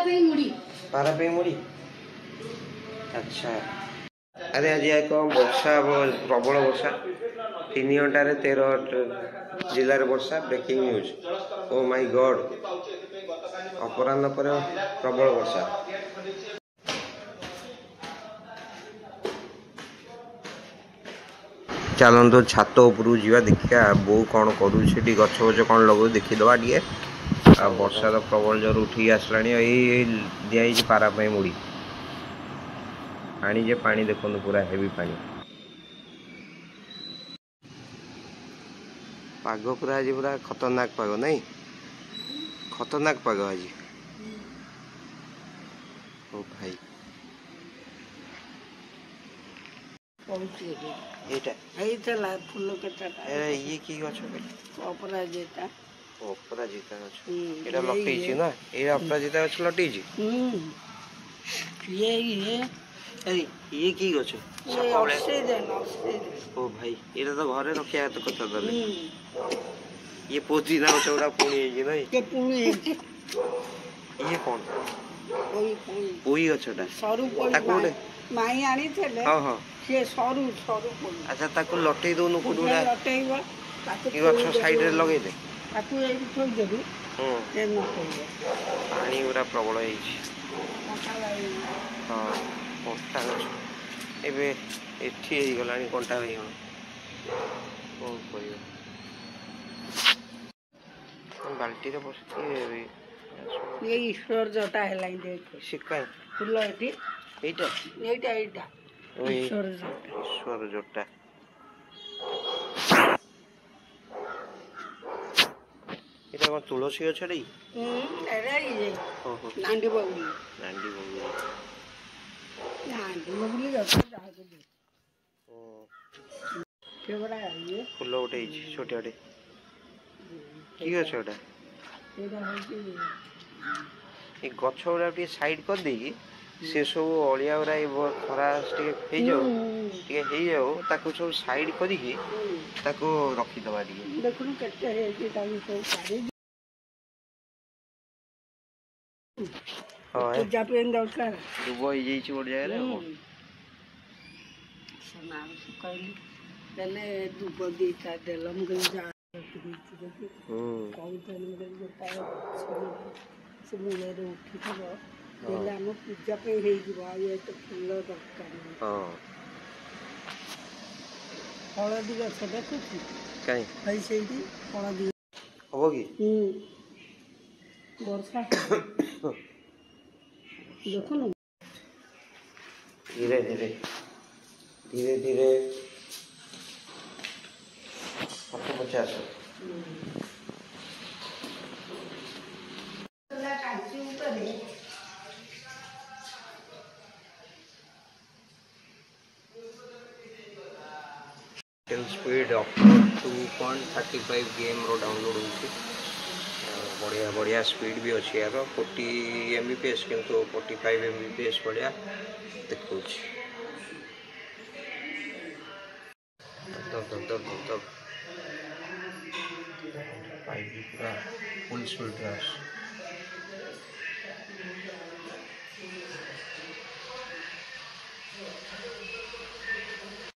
पारा पे मुड़ी अच्छा अरे आज एक वर्षा प्रबल वर्षा 3 घंटे 13 जिले में वर्षा breaking news oh my god अपराह्न पर प्रबल वर्षा चलतु छात उपरू जा देखा बो कौन करुँ गछ गछ कौन लगू देखीदे टे आ वर्षार प्रबल जोर उठी आसला दिखाई पारापाई मुड़ी पानी जे पानी देखो पूरा हेवी पानी पाग पूरा आज पूरा खतरनाक पाग नहीं खतरनाक पाग आज ओ भाई फूल के ये की गछ अपराजिता अपराजिता गछ एटा लटैछि ना ए अपराजिता गछ लटैछि ये की गछ ओ भाई एटा तो घरे रखिया तो कथा दले ये पोजीना गछ उडा पुणी है नहीं के पुणी ये कौन पोई गछटा सरू पोई कोडे माई आनी छले हां हां से सरू सरू पोई अच्छा ताको लटै दोनु कोडुडा लटैबो ताको ये गछ साइड रे लगे दे ताको ए थोई देबी ए न कोइबो पानी पूरा प्रबल है हाँ कंटा गछ एबे एठी हे गलानी कंटा हे गला कोन करियो बाल्टी रे बसती ये ईश्वर जटा हेलाइन दे शिकाय फुल एठी एटा एटा एटा ईश्वर जटा এটা কোন তুলসী গছ রে এরে ইয়ে নান্ডি বগুলি নান্ডি বগুলি গছ যাকে দে ও কেবড়া ইয়ে ফুল উঠে ছোটে ছোটে কি গছ ওটা এটা হচ্ছে এই গছ ওরা টি সাইড কর দেই से सब अलिया गुरा खरा टे हो ताको सब साइड करिकी ताको रखिदबा टिके देखुन केते हे कि ताको सब साइड हां जापेन दरकार दुबो ही जेछि ओड जाय रे सनाम कहली देले दुबो दीटा देलम गई जा कहू तन गोटा से मुले रे उठी थबो देले हम पूजा पे हे जीवा ये तो फूल दरकार हां हळदी गछ देखु काई भाई सेठी हळदी होबो की वर्षा देखो ना धीरे धीरे धीरे धीरे 50 स्पीड अप 2.35 गेम रो डाउनलोड होची बढ़िया बढ़िया स्पीड भी अच्छी यार 40 mbps किंतु 45 mbps बढ़िया देखो पूरा फुल स्पीड